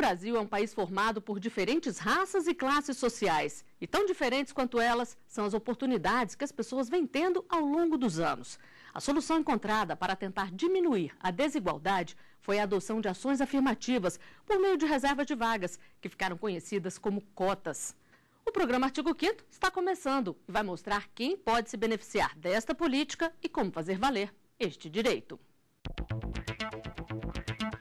Brasil é um país formado por diferentes raças e classes sociais. E tão diferentes quanto elas são as oportunidades que as pessoas vêm tendo ao longo dos anos. A solução encontrada para tentar diminuir a desigualdade foi a adoção de ações afirmativas por meio de reservas de vagas, que ficaram conhecidas como cotas. O programa Artigo 5º está começando e vai mostrar quem pode se beneficiar desta política e como fazer valer este direito.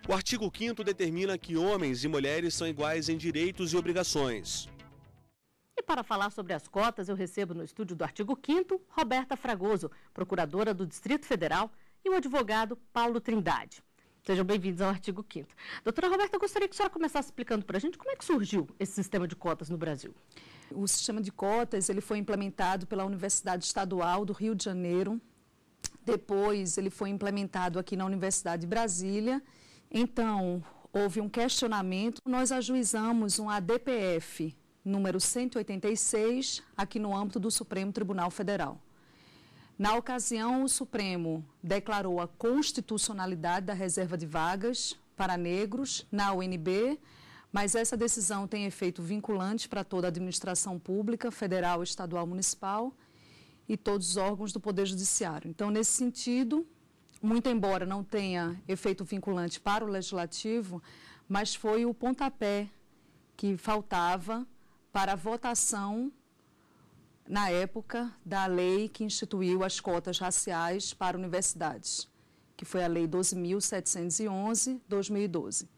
O artigo 5º determina que homens e mulheres são iguais em direitos e obrigações. E para falar sobre as cotas, eu recebo no estúdio do artigo 5º Roberta Fragoso, procuradora do Distrito Federal, e o advogado Paulo Trindade. Sejam bem-vindos ao artigo 5º. Doutora Roberta, eu gostaria que a senhora começasse explicando para a gente como é que surgiu esse sistema de cotas no Brasil. O sistema de cotas ele foi implementado pela Universidade Estadual do Rio de Janeiro. Depois, ele foi implementado aqui na Universidade de Brasília. Então, houve um questionamento, nós ajuizamos um ADPF número 186 aqui no âmbito do Supremo Tribunal Federal. Na ocasião, o Supremo declarou a constitucionalidade da reserva de vagas para negros na UNB, mas essa decisão tem efeito vinculante para toda a administração pública, federal, estadual, municipal e todos os órgãos do Poder Judiciário. Então, nesse sentido, muito embora não tenha efeito vinculante para o Legislativo, mas foi o pontapé que faltava para a votação, na época, da lei que instituiu as cotas raciais para universidades, que foi a Lei 12.711/2012.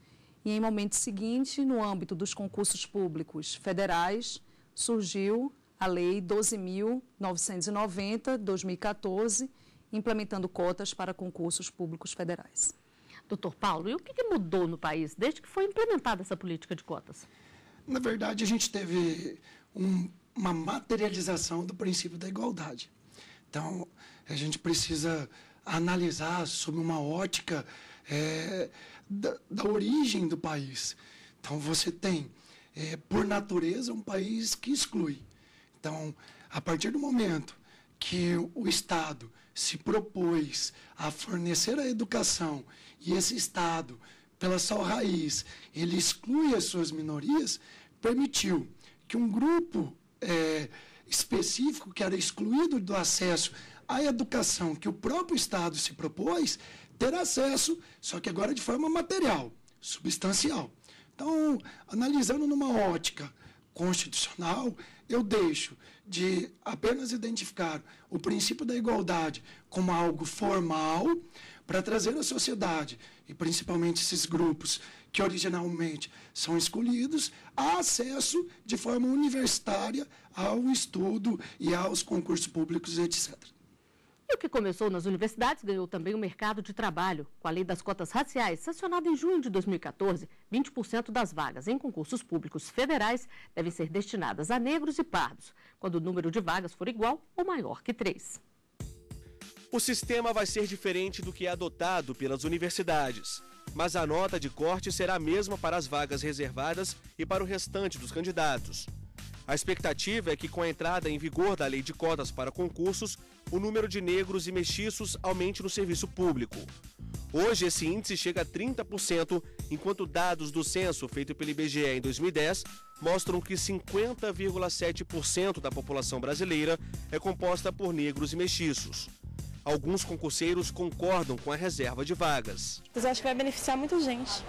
E, em momento seguinte, no âmbito dos concursos públicos federais, surgiu a Lei 12.990/2014, implementando cotas para concursos públicos federais. Doutor Paulo, e o que mudou no país desde que foi implementada essa política de cotas? Na verdade, a gente teve uma materialização do princípio da igualdade. Então, a gente precisa analisar sob uma ótica da origem do país. Então, você tem, por natureza, um país que exclui. Então, a partir do momento que o Estado se propôs a fornecer a educação e esse Estado, pela sua raiz, ele exclui as suas minorias, permitiu que um grupo específico que era excluído do acesso à educação que o próprio Estado se propôs, ter acesso, só que agora de forma material, substancial. Então, analisando numa ótica constitucional, eu deixo de apenas identificar o princípio da igualdade como algo formal para trazer à sociedade, e principalmente esses grupos que originalmente são escolhidos, a acesso de forma universitária ao estudo e aos concursos públicos, etc. E o que começou nas universidades ganhou também o mercado de trabalho. Com a Lei das Cotas Raciais, sancionada em junho de 2014, 20% das vagas em concursos públicos federais devem ser destinadas a negros e pardos, quando o número de vagas for igual ou maior que 3. O sistema vai ser diferente do que é adotado pelas universidades, mas a nota de corte será a mesma para as vagas reservadas e para o restante dos candidatos. A expectativa é que, com a entrada em vigor da lei de cotas para concursos, o número de negros e mestiços aumente no serviço público. Hoje, esse índice chega a 30%, enquanto dados do censo feito pelo IBGE em 2010 mostram que 50,7% da população brasileira é composta por negros e mestiços. Alguns concurseiros concordam com a reserva de vagas. Eu acho que vai beneficiar muita gente,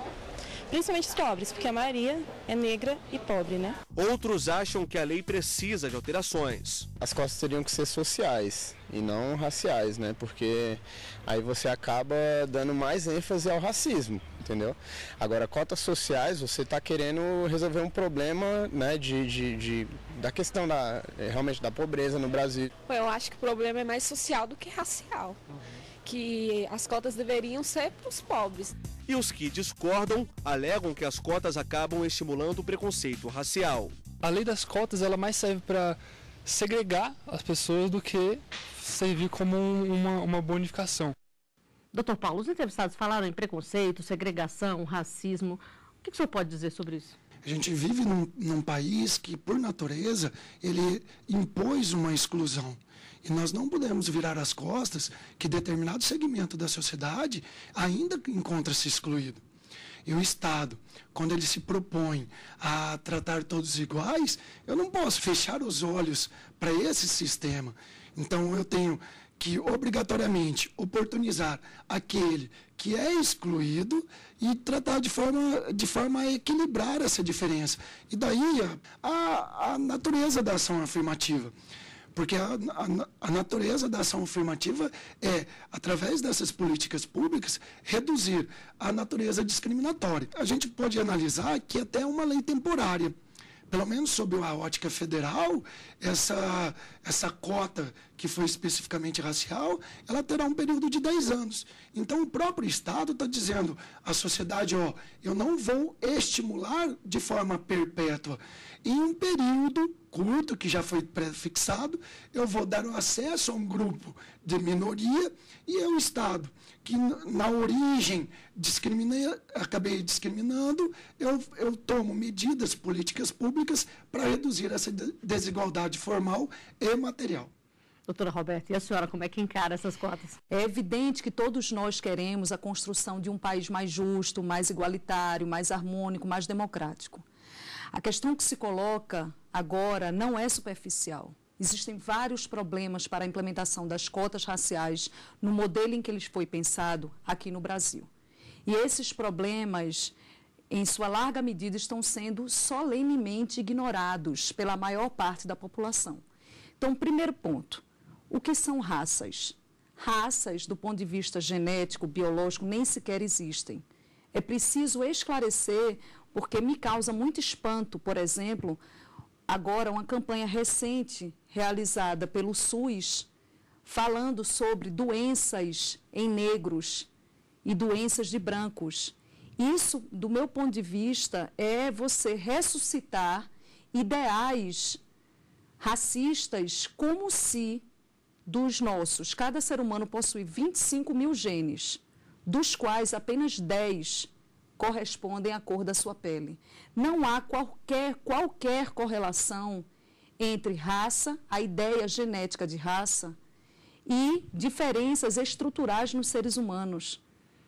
principalmente os pobres, porque a maioria é negra e pobre, né? Outros acham que a lei precisa de alterações. As cotas teriam que ser sociais e não raciais, né? Porque aí você acaba dando mais ênfase ao racismo, entendeu? Agora, cotas sociais, você está querendo resolver um problema, né, da questão realmente da pobreza no Brasil. Eu acho que o problema é mais social do que racial. Que as cotas deveriam ser para os pobres. E os que discordam alegam que as cotas acabam estimulando o preconceito racial. A lei das cotas ela mais serve para segregar as pessoas do que servir como uma bonificação. Doutor Paulo, os entrevistados falaram em preconceito, segregação, racismo. O que o senhor pode dizer sobre isso? A gente vive num país que, por natureza, ele impôs uma exclusão. E nós não podemos virar as costas que determinado segmento da sociedade ainda encontra-se excluído. E o Estado, quando ele se propõe a tratar todos iguais, eu não posso fechar os olhos para esse sistema. Então, eu tenho que, obrigatoriamente, oportunizar aquele que é excluído e tratar de forma a equilibrar essa diferença. E daí a natureza da ação afirmativa. Porque a natureza da ação afirmativa é, através dessas políticas públicas, reduzir a natureza discriminatória. A gente pode analisar que até uma lei temporária, pelo menos sob a ótica federal, essa cota que foi especificamente racial, ela terá um período de 10 anos. Então, o próprio Estado está dizendo à sociedade, eu não vou estimular de forma perpétua. Em um período curto, que já foi pré-fixado, eu vou dar o acesso a um grupo de minoria e é o Estado que, na origem, acabei discriminando, eu tomo medidas, políticas públicas para reduzir essa desigualdade formal e material. Doutora Roberta, e a senhora, como é que encara essas cotas? É evidente que todos nós queremos a construção de um país mais justo, mais igualitário, mais harmônico, mais democrático. A questão que se coloca agora não é superficial. Existem vários problemas para a implementação das cotas raciais no modelo em que eles foi pensado aqui no Brasil. E esses problemas, em sua larga medida, estão sendo solenemente ignorados pela maior parte da população. Então, primeiro ponto, o que são raças? Raças, do ponto de vista genético, biológico, nem sequer existem. É preciso esclarecer, porque me causa muito espanto, por exemplo, agora uma campanha recente realizada pelo SUS, falando sobre doenças em negros e doenças de brancos. Isso, do meu ponto de vista, é você ressuscitar ideais racistas como se dos nossos, cada ser humano possui 25 mil genes, dos quais apenas 10 correspondem à cor da sua pele. Não há qualquer correlação entre raça, a ideia genética de raça, e diferenças estruturais nos seres humanos.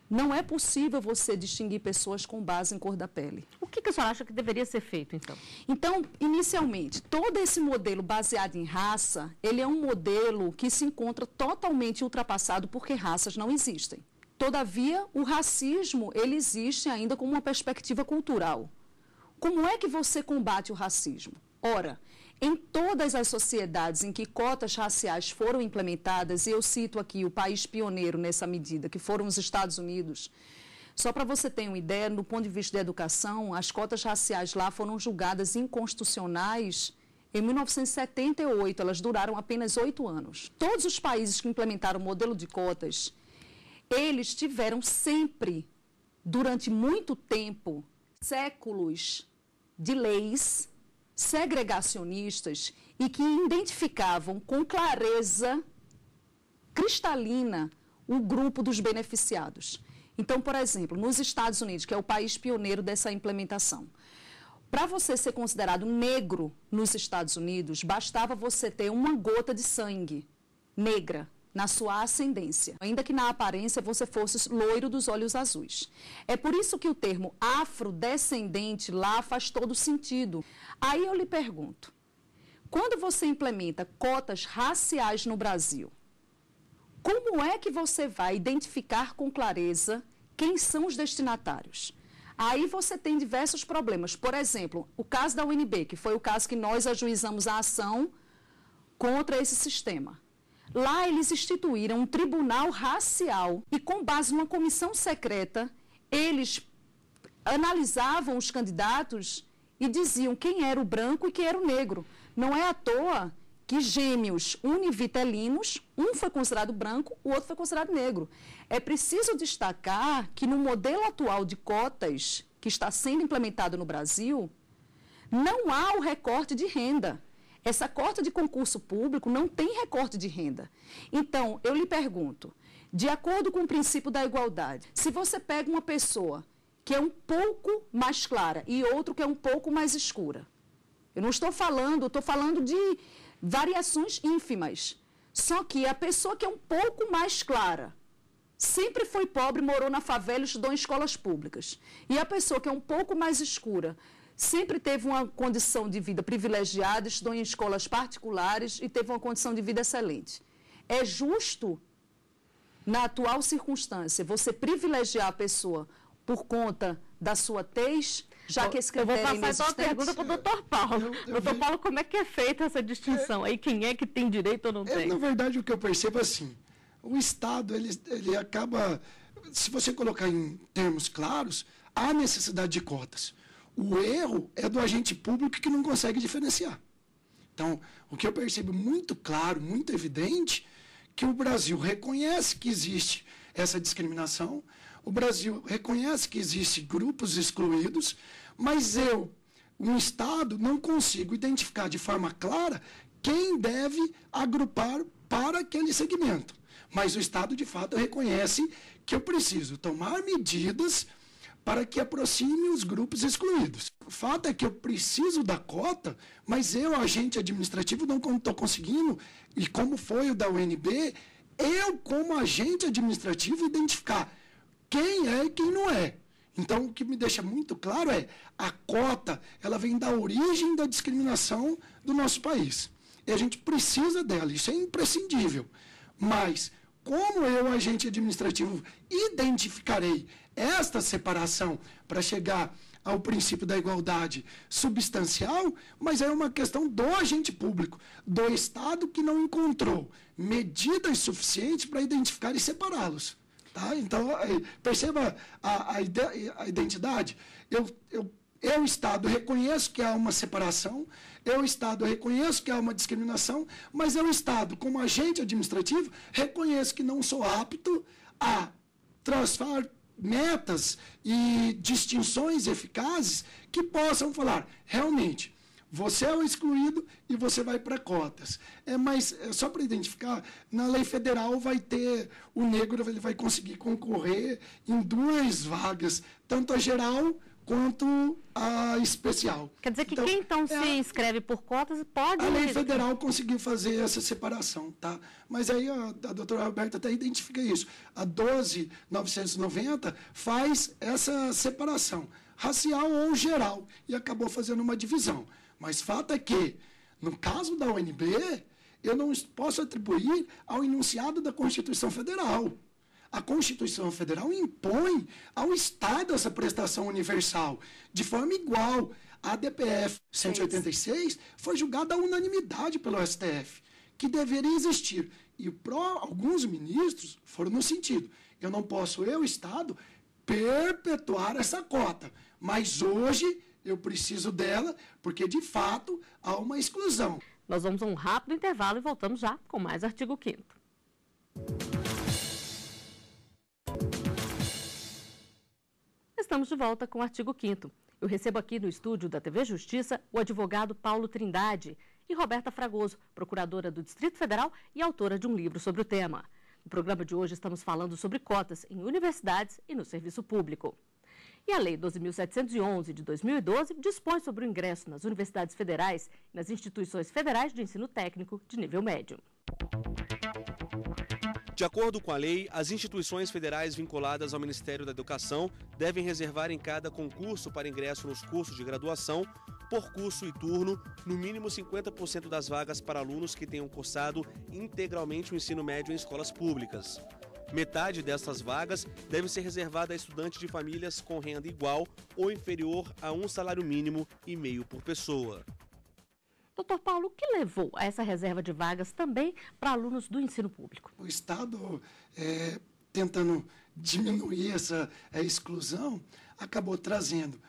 Não é possível você distinguir pessoas com base em cor da pele. O que a senhora acha que deveria ser feito, então? Então, inicialmente, todo esse modelo baseado em raça, ele é um modelo que se encontra totalmente ultrapassado porque raças não existem. Todavia, o racismo, ele existe ainda como uma perspectiva cultural. Como é que você combate o racismo? Ora, em todas as sociedades em que cotas raciais foram implementadas, e eu cito aqui o país pioneiro nessa medida, que foram os Estados Unidos, só para você ter uma ideia, do ponto de vista da educação, as cotas raciais lá foram julgadas inconstitucionais em 1978, elas duraram apenas 8 anos. Todos os países que implementaram o modelo de cotas, eles tiveram sempre, durante muito tempo, séculos de leis segregacionistas e que identificavam com clareza cristalina o grupo dos beneficiados. Então, por exemplo, nos Estados Unidos, que é o país pioneiro dessa implementação, para você ser considerado negro nos Estados Unidos, bastava você ter uma gota de sangue negra na sua ascendência, ainda que na aparência você fosse loiro dos olhos azuis. É por isso que o termo afrodescendente lá faz todo sentido. Aí eu lhe pergunto, quando você implementa cotas raciais no Brasil, como é que você vai identificar com clareza quem são os destinatários? Aí você tem diversos problemas. Por exemplo, o caso da UNB, que foi o caso que nós ajuizamos a ação contra esse sistema. Lá eles instituíram um tribunal racial e, com base numa comissão secreta, eles analisavam os candidatos e diziam quem era o branco e quem era o negro. Não é à toa que gêmeos univitelinos, um foi considerado branco, o outro foi considerado negro. É preciso destacar que no modelo atual de cotas, que está sendo implementado no Brasil, não há o recorte de renda. Essa cota de concurso público não tem recorte de renda. Então, eu lhe pergunto, de acordo com o princípio da igualdade, se você pega uma pessoa que é um pouco mais clara e outro que é um pouco mais escura, eu não estou falando, estou falando de variações ínfimas. Só que a pessoa que é um pouco mais clara sempre foi pobre, morou na favela e estudou em escolas públicas. E a pessoa que é um pouco mais escura, sempre teve uma condição de vida privilegiada, estudou em escolas particulares e teve uma condição de vida excelente. É justo, na atual circunstância, você privilegiar a pessoa por conta da sua tez, já que esse critério é inexistente? Eu vou passar então a pergunta para o doutor Paulo. Doutor Paulo, como é que é feita essa distinção? Aí quem é que tem direito ou não tem? Na verdade, o que eu percebo é assim, o Estado, ele acaba, se você colocar em termos claros, há necessidade de cotas. O erro é do agente público que não consegue diferenciar. Então, o que eu percebo muito claro, muito evidente, que o Brasil reconhece que existe essa discriminação, o Brasil reconhece que existem grupos excluídos, mas um Estado, não consigo identificar de forma clara quem deve agrupar para aquele segmento. Mas o Estado, de fato, reconhece que eu preciso tomar medidas para que aproxime os grupos excluídos. O fato é que eu preciso da cota, mas eu, agente administrativo, não estou conseguindo, e como foi o da UNB, eu, como agente administrativo, identificar quem é e quem não é. Então, o que me deixa muito claro é, a cota, ela vem da origem da discriminação do nosso país. E a gente precisa dela, isso é imprescindível. Mas, como eu, agente administrativo, identificarei esta separação para chegar ao princípio da igualdade substancial, mas é uma questão do agente público, do Estado que não encontrou medidas suficientes para identificar e separá-los. Tá? Então, perceba a identidade. Eu, Estado, reconheço que há uma separação, eu, Estado, reconheço que há uma discriminação, mas eu, Estado, como agente administrativo, reconheço que não sou apto a traçar metas e distinções eficazes que possam falar, realmente, você é o excluído e você vai para cotas. Mas, só para identificar, na lei federal vai ter, o negro ele vai conseguir concorrer em 2 vagas, tanto a geral quanto a especial. Quer dizer que então, quem então se inscreve por cotas pode... A lei federal conseguiu fazer essa separação, tá? Mas aí a doutora Roberta até identifica isso. A 12.990 faz essa separação, racial ou geral, e acabou fazendo uma divisão. Mas fato é que, no caso da UNB, eu não posso atribuir ao enunciado da Constituição Federal. A Constituição Federal impõe ao Estado essa prestação universal, de forma igual. A DPF 186 foi julgada à unanimidade pelo STF, que deveria existir. E alguns ministros foram no sentido, eu não posso, Estado, perpetuar essa cota. Mas hoje eu preciso dela, porque de fato há uma exclusão. Nós vamos a um rápido intervalo e voltamos já com mais Artigo 5º. Estamos de volta com o Artigo 5º. Eu recebo aqui no estúdio da TV Justiça o advogado Paulo Trindade e Roberta Fragoso, procuradora do Distrito Federal e autora de um livro sobre o tema. No programa de hoje estamos falando sobre cotas em universidades e no serviço público. E a Lei 12.711 de 2012 dispõe sobre o ingresso nas universidades federais e nas instituições federais de ensino técnico de nível médio. De acordo com a lei, as instituições federais vinculadas ao Ministério da Educação devem reservar em cada concurso para ingresso nos cursos de graduação, por curso e turno, no mínimo 50% das vagas para alunos que tenham cursado integralmente o ensino médio em escolas públicas. Metade dessas vagas deve ser reservada a estudantes de famílias com renda igual ou inferior a um salário mínimo e meio por pessoa. Doutor Paulo, o que levou a essa reserva de vagas também para alunos do ensino público? O Estado, tentando diminuir essa exclusão, acabou trazendo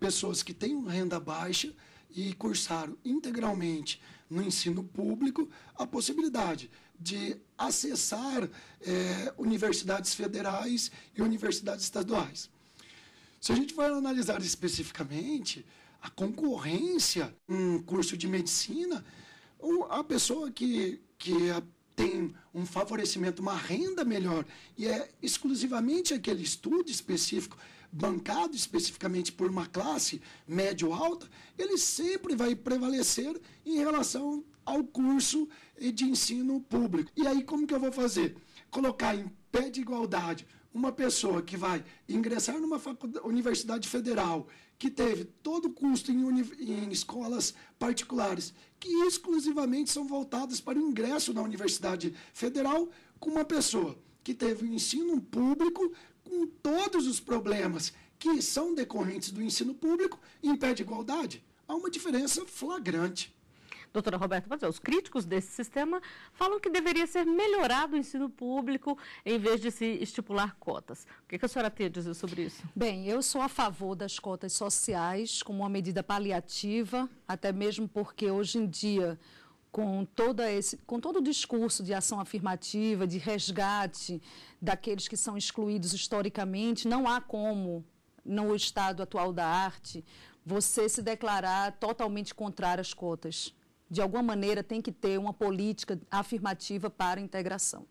pessoas que têm renda baixa e cursaram integralmente no ensino público a possibilidade de acessar universidades federais e universidades estaduais. Se a gente for analisar especificamente a concorrência em curso de medicina, a pessoa que tem um favorecimento, uma renda melhor, e é exclusivamente aquele estudo específico, bancado especificamente por uma classe médio-alta, ele sempre vai prevalecer em relação ao curso de ensino público. E aí, como que eu vou fazer? Colocar em pé de igualdade, uma pessoa que vai ingressar numa universidade federal, que teve todo o custo em escolas particulares, que exclusivamente são voltadas para o ingresso na universidade federal, com uma pessoa que teve o ensino público, com todos os problemas que são decorrentes do ensino público, em pé de igualdade. Há uma diferença flagrante. Doutora Roberta, os críticos desse sistema falam que deveria ser melhorado o ensino público em vez de se estipular cotas. O que a senhora tem a dizer sobre isso? Bem, eu sou a favor das cotas sociais como uma medida paliativa, até mesmo porque hoje em dia, com todo o discurso de ação afirmativa, de resgate daqueles que são excluídos historicamente, não há como, no estado atual da arte, você se declarar totalmente contrário às cotas. De alguma maneira, tem que ter uma política afirmativa para a integração.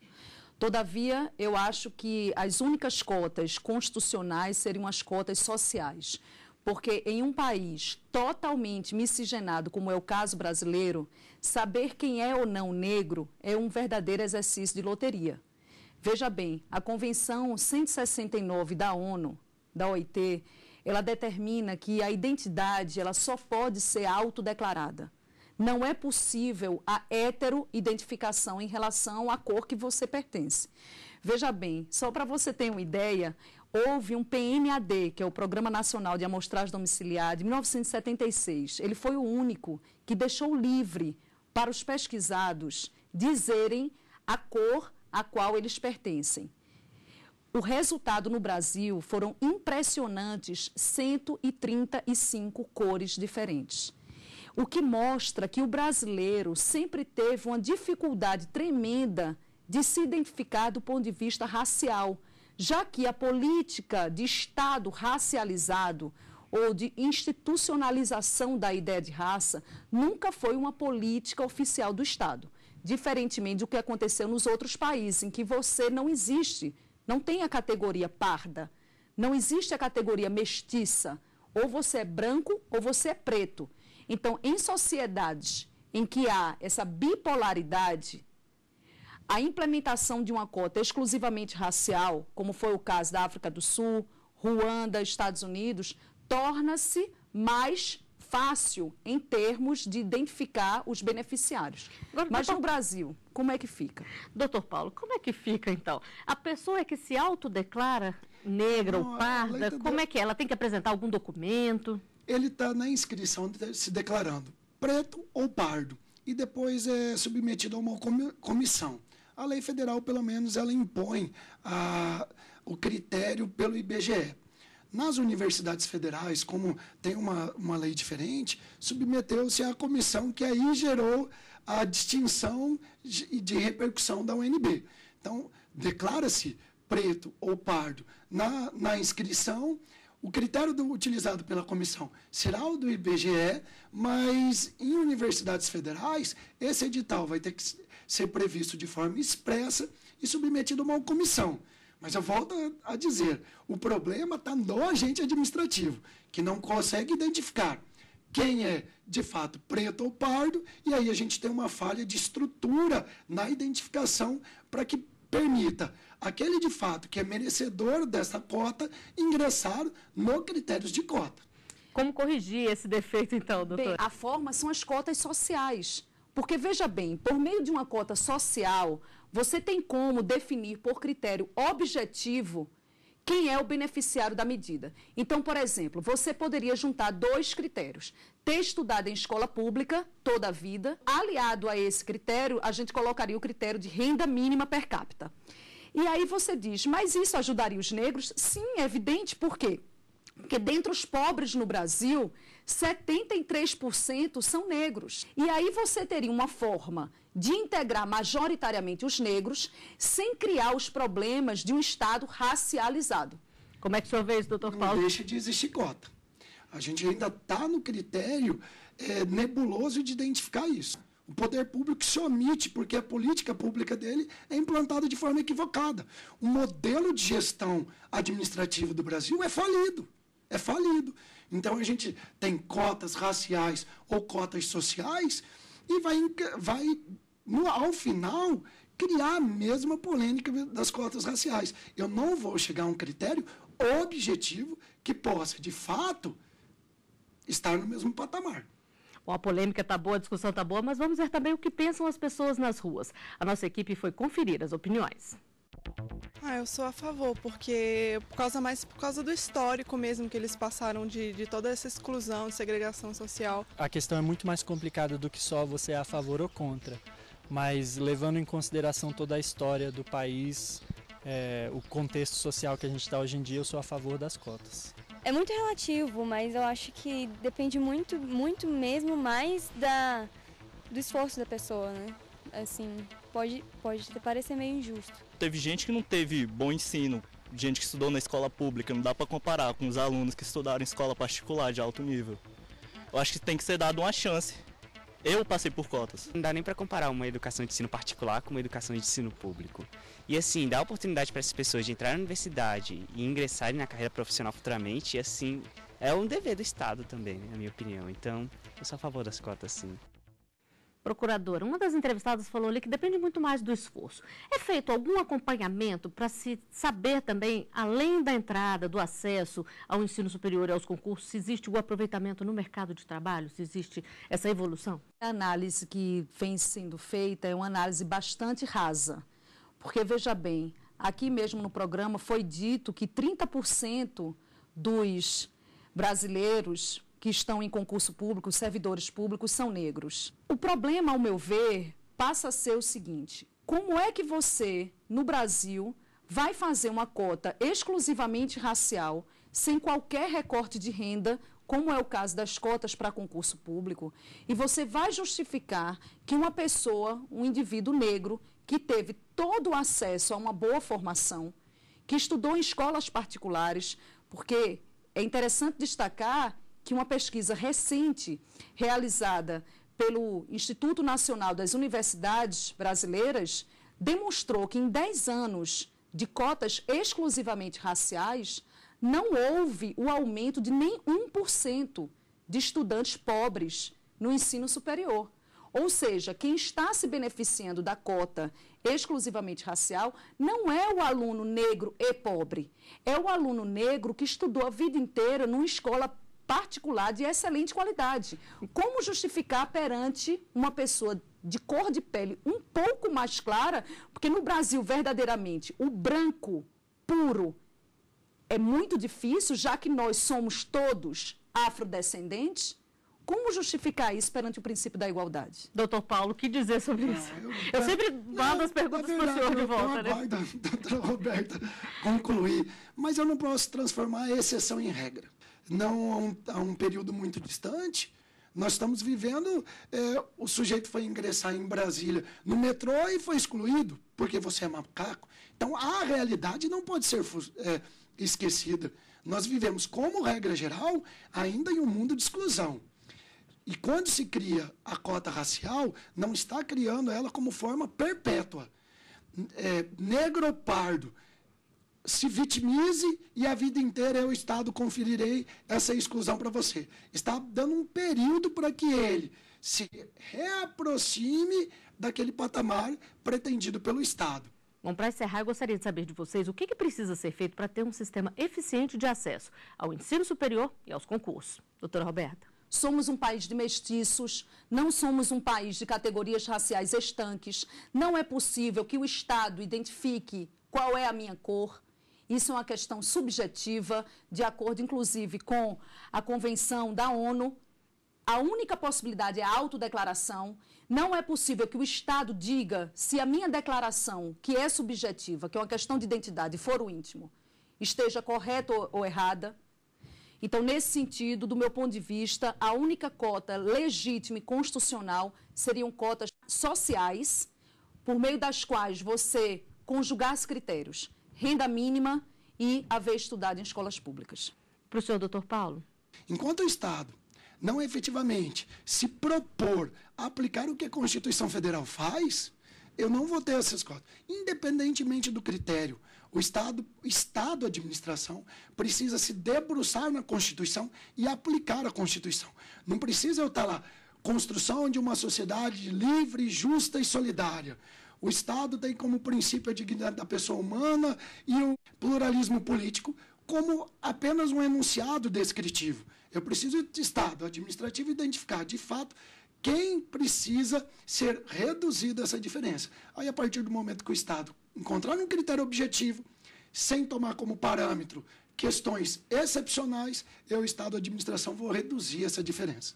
Todavia, eu acho que as únicas cotas constitucionais seriam as cotas sociais, porque em um país totalmente miscigenado, como é o caso brasileiro, saber quem é ou não negro é um verdadeiro exercício de loteria. Veja bem, a Convenção 169 da ONU, da OIT, ela determina que a identidade ela só pode ser autodeclarada. Não é possível a heteroidentificação em relação à cor que você pertence. Veja bem, só para você ter uma ideia, houve um PNAD, que é o Programa Nacional de Amostragem Domiciliar, de 1976. Ele foi o único que deixou livre para os pesquisados dizerem a cor a qual eles pertencem. O resultado no Brasil foram impressionantes 135 cores diferentes. O que mostra que o brasileiro sempre teve uma dificuldade tremenda de se identificar do ponto de vista racial, já que a política de Estado racializado ou de institucionalização da ideia de raça nunca foi uma política oficial do Estado, diferentemente do que aconteceu nos outros países, em que você não existe, não tem a categoria parda, não existe a categoria mestiça, ou você é branco ou você é preto. Então, em sociedades em que há essa bipolaridade, a implementação de uma cota exclusivamente racial, como foi o caso da África do Sul, Ruanda, Estados Unidos, torna-se mais fácil em termos de identificar os beneficiários. Agora, mas no Brasil, como é que fica? Doutor Paulo, como é que fica, então? A pessoa é que se autodeclara negra ou parda, como é que é? Ela tem que apresentar algum documento? Ele está na inscrição se declarando preto ou pardo e depois é submetido a uma comissão. A lei federal, pelo menos, ela impõe o critério pelo IBGE. Nas universidades federais, como tem uma lei diferente, submeteu-se à comissão que aí gerou a distinção de repercussão da UNB. Então, declara-se preto ou pardo na inscrição. O critério utilizado pela comissão será o do IBGE, mas em universidades federais, esse edital vai ter que ser previsto de forma expressa e submetido a uma comissão. Mas eu volto a dizer, o problema está no agente administrativo, que não consegue identificar quem é, de fato, preto ou pardo, e aí a gente tem uma falha de estrutura na identificação para que permita aquele, de fato, que é merecedor dessa cota, ingressar no critérios de cota. Como corrigir esse defeito, então, doutor? Bem, a forma são as cotas sociais. Porque, veja bem, por meio de uma cota social, você tem como definir por critério objetivo quem é o beneficiário da medida. Então, por exemplo, você poderia juntar 2 critérios. Ter estudado em escola pública toda a vida. Aliado a esse critério, a gente colocaria o critério de renda mínima per capita. E aí você diz, mas isso ajudaria os negros? Sim, é evidente. Por quê? Porque dentre os pobres no Brasil, 73% são negros. E aí você teria uma forma de integrar majoritariamente os negros sem criar os problemas de um Estado racializado. Como é que o senhor vê isso, doutor Paulo? Não deixa de existir cota. A gente ainda está no critério nebuloso de identificar isso. O poder público se omite porque a política pública dele é implantada de forma equivocada. O modelo de gestão administrativa do Brasil é falido. É falido. Então, a gente tem cotas raciais ou cotas sociais e ao final criar a mesma polêmica das cotas raciais. Eu não vou chegar a um critério objetivo que possa, de fato, estar no mesmo patamar. Bom, a polêmica está boa, a discussão está boa, mas vamos ver também o que pensam as pessoas nas ruas. A nossa equipe foi conferir as opiniões. Eu sou a favor, porque por causa do histórico mesmo que eles passaram de toda essa exclusão, de segregação social. A questão é muito mais complicada do que só você é a favor ou contra, mas levando em consideração toda a história do país, o contexto social que a gente está hoje em dia, eu sou a favor das cotas. É muito relativo, mas eu acho que depende muito, muito mesmo mais do esforço da pessoa, né? Assim, pode parecer meio injusto. Teve gente que não teve bom ensino, gente que estudou na escola pública, não dá para comparar com os alunos que estudaram em escola particular de alto nível. Eu acho que tem que ser dado uma chance. Eu passei por cotas. Não dá nem para comparar uma educação de ensino particular com uma educação de ensino público. E assim, dar oportunidade para essas pessoas de entrar na universidade e ingressarem na carreira profissional futuramente, assim, é um dever do Estado também, na minha opinião. Então, eu sou a favor das cotas, sim. Procuradora, uma das entrevistadas falou ali que depende muito mais do esforço. É feito algum acompanhamento para se saber também, além da entrada, do acesso ao ensino superior e aos concursos, se existe o aproveitamento no mercado de trabalho, se existe essa evolução? A análise que vem sendo feita é uma análise bastante rasa, porque, veja bem, aqui mesmo no programa foi dito que 30% dos brasileiros que estão em concurso público, servidores públicos, são negros. O problema, ao meu ver, passa a ser o seguinte: como é que você, no Brasil, vai fazer uma cota exclusivamente racial, sem qualquer recorte de renda, como é o caso das cotas para concurso público, e você vai justificar que uma pessoa, um indivíduo negro, que teve todo o acesso a uma boa formação, que estudou em escolas particulares, porque é interessante destacar que uma pesquisa recente, realizada pelo Instituto Nacional das Universidades Brasileiras, demonstrou que em 10 anos de cotas exclusivamente raciais, não houve o aumento de nem 1% de estudantes pobres no ensino superior. Ou seja, quem está se beneficiando da cota exclusivamente racial não é o aluno negro e pobre, é o aluno negro que estudou a vida inteira numa escola particular de excelente qualidade. Como justificar perante uma pessoa de cor de pele um pouco mais clara, porque no Brasil, verdadeiramente, o branco puro é muito difícil, já que nós somos todos afrodescendentes? Como justificar isso perante o princípio da igualdade? Doutor Paulo, o que dizer sobre isso? Eu sempre mando as perguntas para o senhor de volta, né? Doutora Roberta, concluir. Mas eu não posso transformar a exceção em regra. Não há um período muito distante, nós estamos vivendo, o sujeito foi ingressar em Brasília no metrô e foi excluído, porque você é macaco. Então, a realidade não pode ser esquecida. Nós vivemos, como regra geral, ainda em um mundo de exclusão. E quando se cria a cota racial, não está criando ela como forma perpétua. Negro ou pardo, se vitimize e a vida inteira eu, Estado, conferirei essa exclusão para você. Está dando um período para que ele se reaproxime daquele patamar pretendido pelo Estado. Bom, para encerrar, eu gostaria de saber de vocês o que precisa ser feito para ter um sistema eficiente de acesso ao ensino superior e aos concursos. Doutora Roberta. Somos um país de mestiços, não somos um país de categorias raciais estanques. Não é possível que o Estado identifique qual é a minha cor. Isso é uma questão subjetiva, de acordo, inclusive, com a Convenção da ONU. A única possibilidade é a autodeclaração. Não é possível que o Estado diga se a minha declaração, que é subjetiva, que é uma questão de identidade, foro íntimo, esteja correta ou errada. Então, nesse sentido, do meu ponto de vista, a única cota legítima e constitucional seriam cotas sociais, por meio das quais você conjugasse critérios, renda mínima e haver estudado em escolas públicas. Para o senhor, doutor Paulo. Enquanto o Estado não efetivamente se propor a aplicar o que a Constituição Federal faz, eu não vou ter essas cotas. Independentemente do critério, o Estado, a administração, precisa se debruçar na Constituição e aplicar a Constituição. Não precisa eu estar lá, construção de uma sociedade livre, justa e solidária. O Estado tem como princípio a dignidade da pessoa humana e o pluralismo político como apenas um enunciado descritivo. Eu preciso de Estado administrativo identificar, de fato, quem precisa ser reduzido essa diferença. Aí, a partir do momento que o Estado encontrar um critério objetivo, sem tomar como parâmetro questões excepcionais, eu, Estado, administração, vou reduzir essa diferença.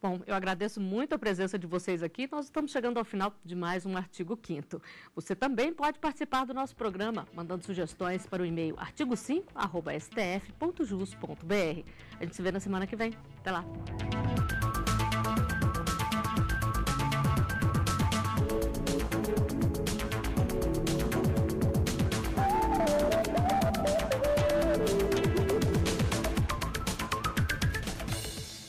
Bom, eu agradeço muito a presença de vocês aqui. Nós estamos chegando ao final de mais um Artigo 5º. Você também pode participar do nosso programa, mandando sugestões para o e-mail artigo5@stf.jus.br. A gente se vê na semana que vem. Até lá.